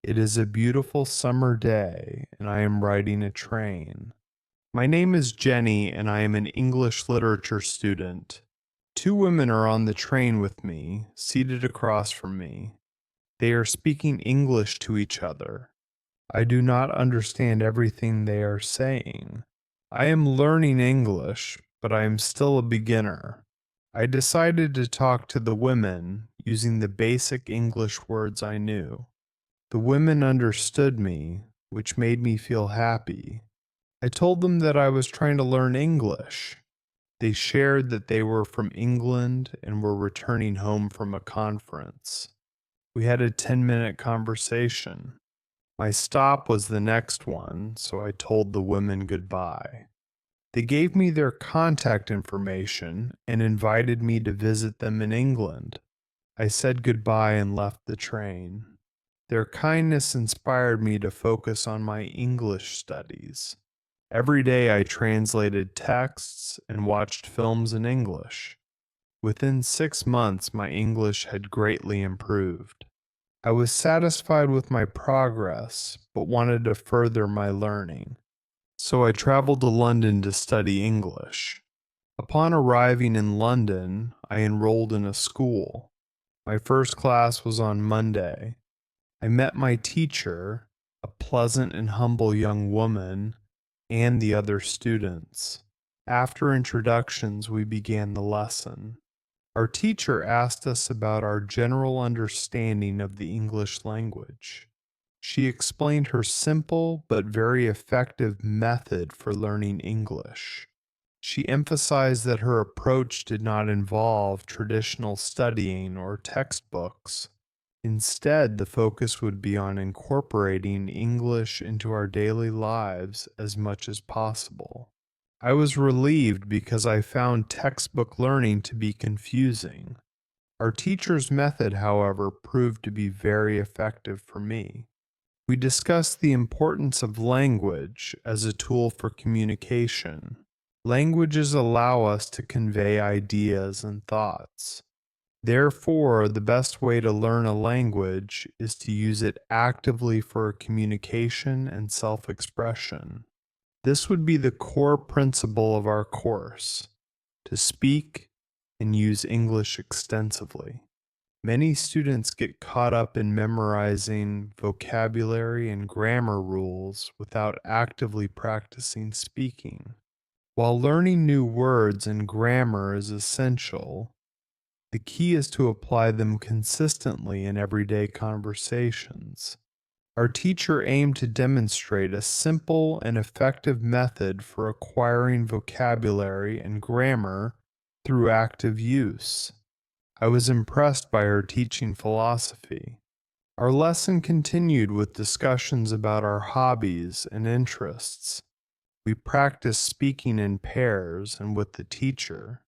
It is a beautiful summer day, and I am riding a train. My name is Jenny, and I am an English literature student. Two women are on the train with me, seated across from me. They are speaking English to each other. I do not understand everything they are saying. I am learning English, but I am still a beginner. I decided to talk to the women using the basic English words I knew. The women understood me, which made me feel happy. I told them that I was trying to learn English. They shared that they were from England and were returning home from a conference. We had a 10-minute conversation. My stop was the next one, so I told the women goodbye. They gave me their contact information and invited me to visit them in England. I said goodbye and left the train. Their kindness inspired me to focus on my English studies. Every day I translated texts and watched films in English. Within 6 months, my English had greatly improved. I was satisfied with my progress, but wanted to further my learning. So I traveled to London to study English. Upon arriving in London, I enrolled in a school. My first class was on Monday. I met my teacher, a pleasant and humble young woman, and the other students. After introductions, we began the lesson. Our teacher asked us about our general understanding of the English language. She explained her simple but very effective method for learning English. She emphasized that her approach did not involve traditional studying or textbooks. Instead, the focus would be on incorporating English into our daily lives as much as possible. I was relieved because I found textbook learning to be confusing. Our teacher's method, however, proved to be very effective for me. We discussed the importance of language as a tool for communication. Languages allow us to convey ideas and thoughts. Therefore, the best way to learn a language is to use it actively for communication and self expression. This would be the core principle of our course to speak and use English extensively. Many students get caught up in memorizing vocabulary and grammar rules without actively practicing speaking. While learning new words and grammar is essential, the key is to apply them consistently in everyday conversations. Our teacher aimed to demonstrate a simple and effective method for acquiring vocabulary and grammar through active use. I was impressed by her teaching philosophy. Our lesson continued with discussions about our hobbies and interests. We practiced speaking in pairs and with the teacher.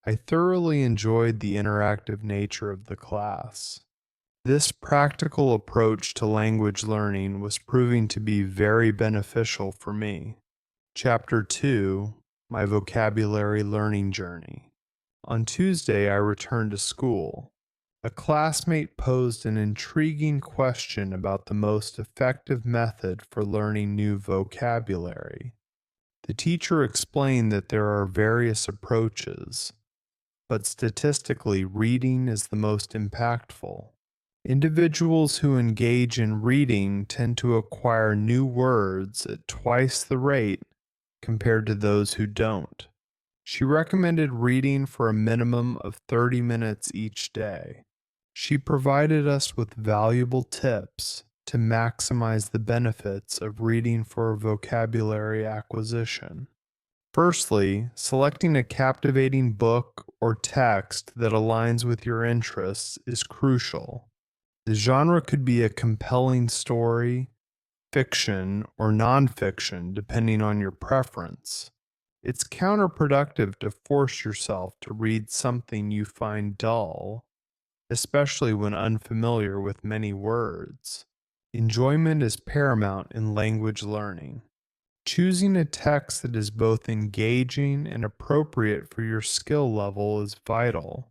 I thoroughly enjoyed the interactive nature of the class. This practical approach to language learning was proving to be very beneficial for me. Chapter 2: My Vocabulary Learning Journey. On Tuesday, I returned to school. A classmate posed an intriguing question about the most effective method for learning new vocabulary. The teacher explained that there are various approaches, but statistically, reading is the most impactful. Individuals who engage in reading tend to acquire new words at twice the rate compared to those who don't. She recommended reading for a minimum of 30 minutes each day. She provided us with valuable tips to maximize the benefits of reading for vocabulary acquisition. Firstly, selecting a captivating book or text that aligns with your interests is crucial. The genre could be a compelling story, fiction, or nonfiction, depending on your preference. It's counterproductive to force yourself to read something you find dull, especially when unfamiliar with many words. Enjoyment is paramount in language learning. Choosing a text that is both engaging and appropriate for your skill level is vital.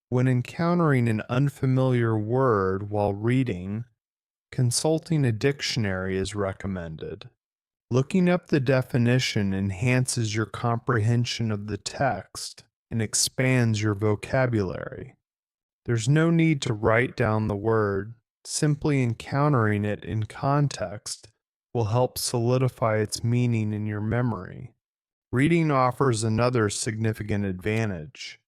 When encountering an unfamiliar word while reading, consulting a dictionary is recommended. Looking up the definition enhances your comprehension of the text and expands your vocabulary. There's no need to write down the word, simply encountering it in context will help solidify its meaning in your memory. Reading offers another significant advantage.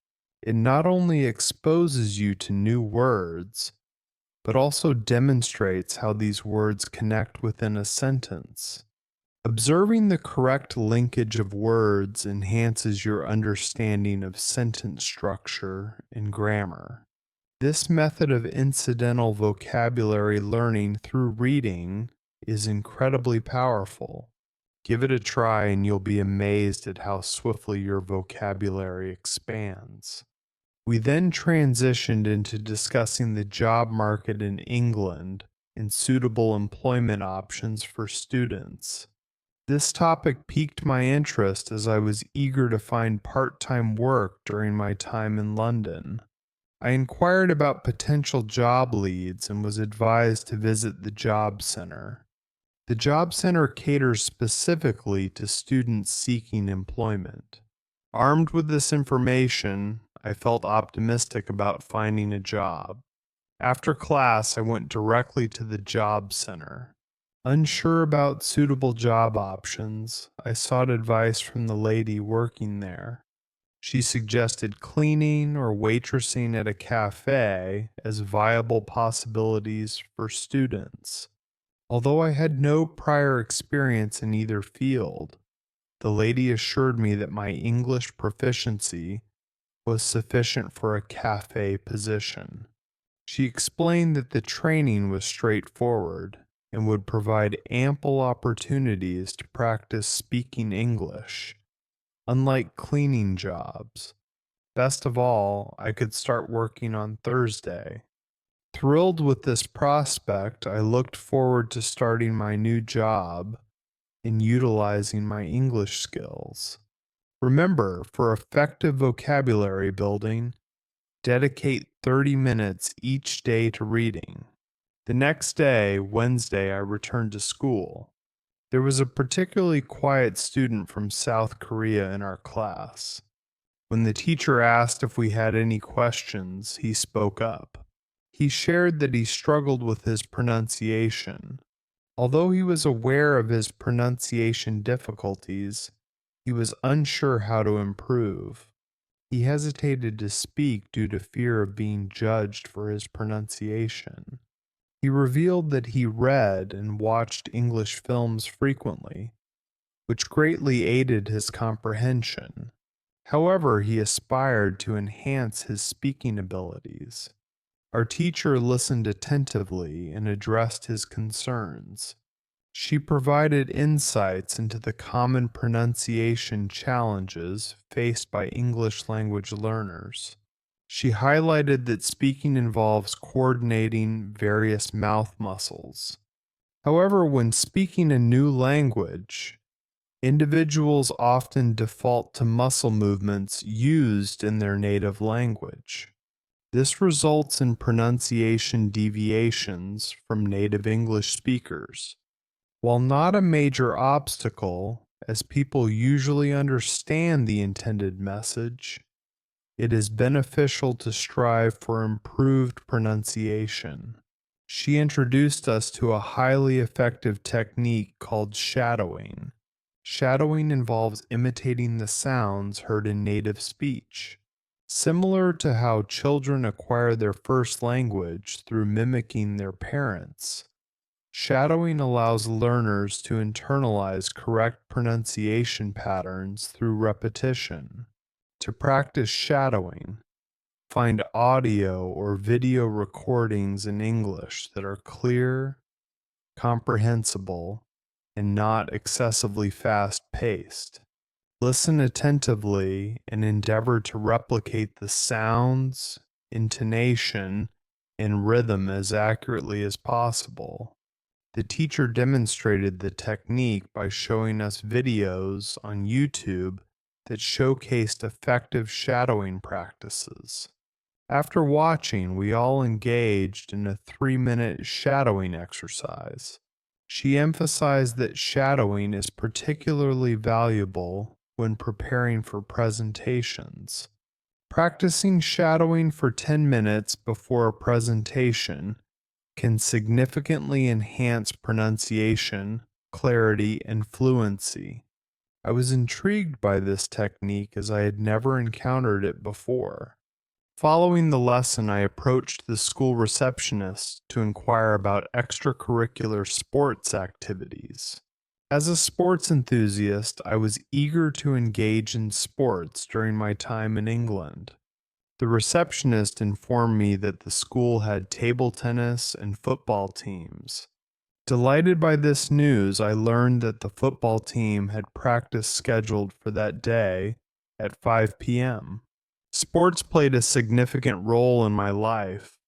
It not only exposes you to new words, but also demonstrates how these words connect within a sentence. Observing the correct linkage of words enhances your understanding of sentence structure and grammar. This method of incidental vocabulary learning through reading is incredibly powerful. Give it a try and you'll be amazed at how swiftly your vocabulary expands. We then transitioned into discussing the job market in England and suitable employment options for students. This topic piqued my interest as I was eager to find part-time work during my time in London. I inquired about potential job leads and was advised to visit the job center. The job center caters specifically to students seeking employment. Armed with this information, I felt optimistic about finding a job. After class, I went directly to the job center. Unsure about suitable job options, I sought advice from the lady working there. She suggested cleaning or waitressing at a cafe as viable possibilities for students. Although I had no prior experience in either field, the lady assured me that my English proficiency was sufficient for a cafe position. She explained that the training was straightforward and would provide ample opportunities to practice speaking English, unlike cleaning jobs. Best of all, I could start working on Thursday. Thrilled with this prospect, I looked forward to starting my new job and utilizing my English skills. Remember, for effective vocabulary building, dedicate 30 minutes each day to reading. The next day, Wednesday, I returned to school. There was a particularly quiet student from South Korea in our class. When the teacher asked if we had any questions, he spoke up. He shared that he struggled with his pronunciation. Although he was aware of his pronunciation difficulties, he was unsure how to improve. He hesitated to speak due to fear of being judged for his pronunciation. He revealed that he read and watched English films frequently, which greatly aided his comprehension. However, he aspired to enhance his speaking abilities. Our teacher listened attentively and addressed his concerns. She provided insights into the common pronunciation challenges faced by English language learners. She highlighted that speaking involves coordinating various mouth muscles. However, when speaking a new language, individuals often default to muscle movements used in their native language. This results in pronunciation deviations from native English speakers. While not a major obstacle, as people usually understand the intended message, it is beneficial to strive for improved pronunciation. She introduced us to a highly effective technique called shadowing. Shadowing involves imitating the sounds heard in native speech. Similar to how children acquire their first language through mimicking their parents, shadowing allows learners to internalize correct pronunciation patterns through repetition. To practice shadowing, find audio or video recordings in English that are clear, comprehensible, and not excessively fast-paced. Listen attentively and endeavor to replicate the sounds, intonation, and rhythm as accurately as possible. The teacher demonstrated the technique by showing us videos on YouTube that showcased effective shadowing practices. After watching, we all engaged in a 3-minute shadowing exercise. She emphasized that shadowing is particularly valuable when preparing for presentations. Practicing shadowing for 10 minutes before a presentation can significantly enhance pronunciation, clarity, and fluency. I was intrigued by this technique as I had never encountered it before. Following the lesson, I approached the school receptionist to inquire about extracurricular sports activities. As a sports enthusiast, I was eager to engage in sports during my time in England. The receptionist informed me that the school had table tennis and football teams. Delighted by this news, I learned that the football team had practice scheduled for that day at 5 p.m. Sports played a significant role in my life,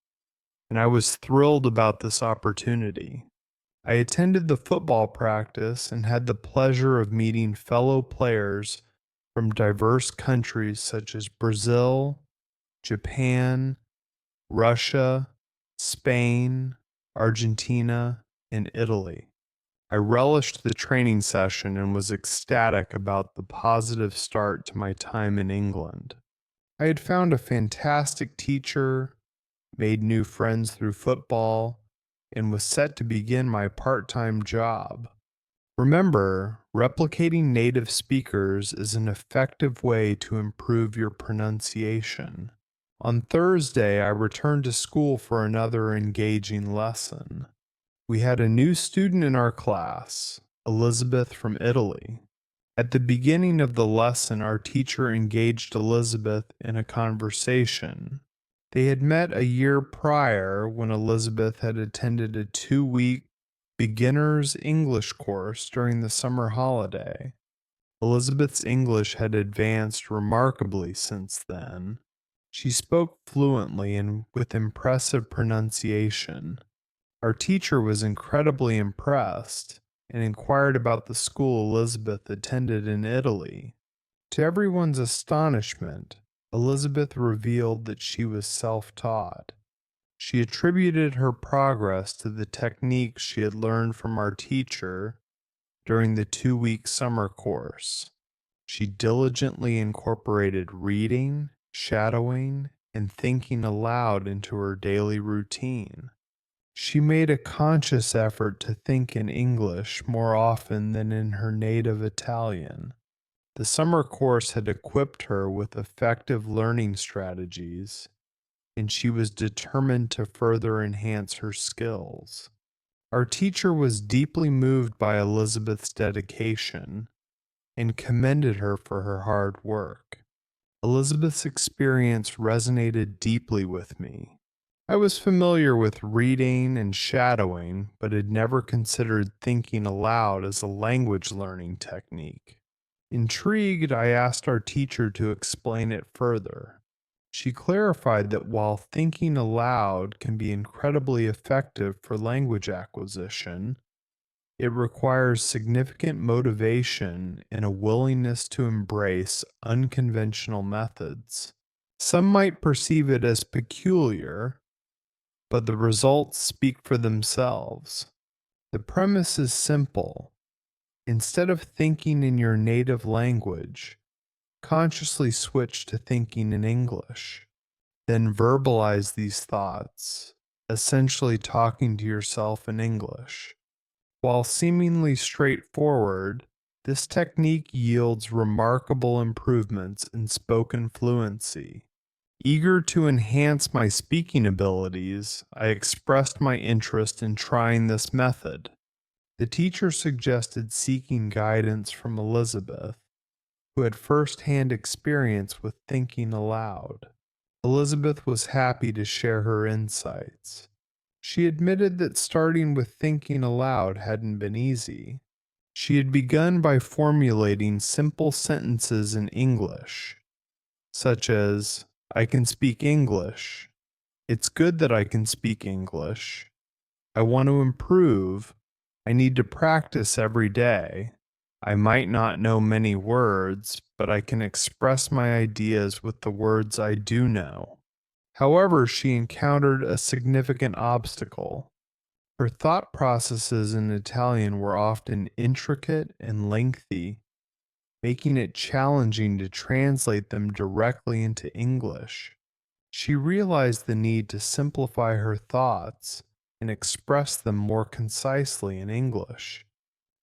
and I was thrilled about this opportunity. I attended the football practice and had the pleasure of meeting fellow players from diverse countries such as Brazil, Japan, Russia, Spain, Argentina, and Italy. I relished the training session and was ecstatic about the positive start to my time in England. I had found a fantastic teacher, made new friends through football, and was set to begin my part-time job. Remember, replicating native speakers is an effective way to improve your pronunciation. On Thursday, I returned to school for another engaging lesson. We had a new student in our class, Elizabeth from Italy. At the beginning of the lesson, our teacher engaged Elizabeth in a conversation. They had met a year prior when Elizabeth had attended a 2-week beginner's English course during the summer holiday. Elizabeth's English had advanced remarkably since then. She spoke fluently and with impressive pronunciation. Our teacher was incredibly impressed and inquired about the school Elizabeth attended in Italy. To everyone's astonishment, Elizabeth revealed that she was self-taught. She attributed her progress to the techniques she had learned from our teacher during the 2-week summer course. She diligently incorporated reading, shadowing, and thinking aloud into her daily routine. She made a conscious effort to think in English more often than in her native Italian. The summer course had equipped her with effective learning strategies, and she was determined to further enhance her skills. Our teacher was deeply moved by Elizabeth's dedication and commended her for her hard work. Elizabeth's experience resonated deeply with me. I was familiar with reading and shadowing, but had never considered thinking aloud as a language learning technique. Intrigued, I asked our teacher to explain it further. She clarified that while thinking aloud can be incredibly effective for language acquisition, it requires significant motivation and a willingness to embrace unconventional methods. Some might perceive it as peculiar, but the results speak for themselves. The premise is simple. Instead of thinking in your native language, consciously switch to thinking in English. Then verbalize these thoughts, essentially talking to yourself in English. While seemingly straightforward, this technique yields remarkable improvements in spoken fluency. Eager to enhance my speaking abilities, I expressed my interest in trying this method. The teacher suggested seeking guidance from Elizabeth, who had first-hand experience with thinking aloud. Elizabeth was happy to share her insights. She admitted that starting with thinking aloud hadn't been easy. She had begun by formulating simple sentences in English, such as, "I can speak English. It's good that I can speak English. I want to improve. I need to practice every day. I might not know many words, but I can express my ideas with the words I do know." However, she encountered a significant obstacle. Her thought processes in Italian were often intricate and lengthy, making it challenging to translate them directly into English. She realized the need to simplify her thoughts and express them more concisely in English.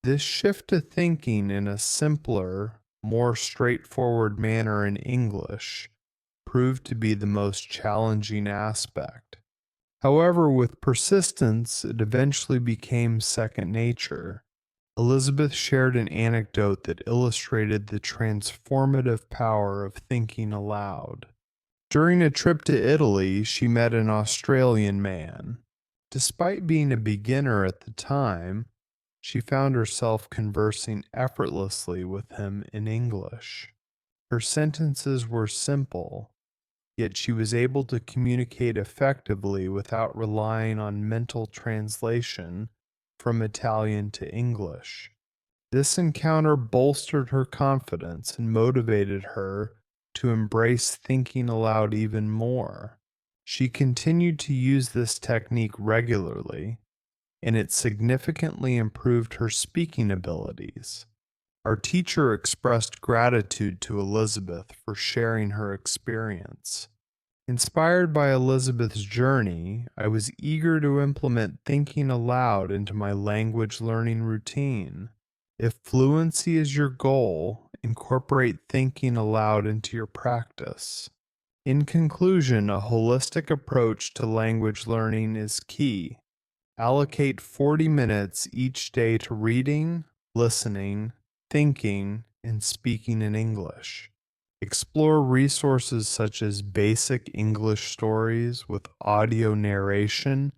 This shift to thinking in a simpler, more straightforward manner in English proved to be the most challenging aspect. However, with persistence, it eventually became second nature. Elizabeth shared an anecdote that illustrated the transformative power of thinking aloud. During a trip to Italy, she met an Australian man. Despite being a beginner at the time, she found herself conversing effortlessly with him in English. Her sentences were simple, yet she was able to communicate effectively without relying on mental translation from Italian to English. This encounter bolstered her confidence and motivated her to embrace thinking aloud even more. She continued to use this technique regularly, and it significantly improved her speaking abilities. Our teacher expressed gratitude to Elizabeth for sharing her experience. Inspired by Elizabeth's journey, I was eager to implement thinking aloud into my language learning routine. If fluency is your goal, incorporate thinking aloud into your practice. In conclusion, a holistic approach to language learning is key. Allocate 40 minutes each day to reading, listening, thinking, and speaking in English. Explore resources such as basic English stories with audio narration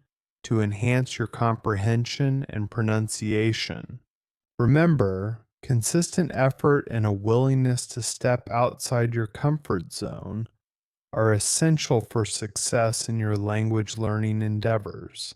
to enhance your comprehension and pronunciation. Remember, consistent effort and a willingness to step outside your comfort zone are essential for success in your language learning endeavors.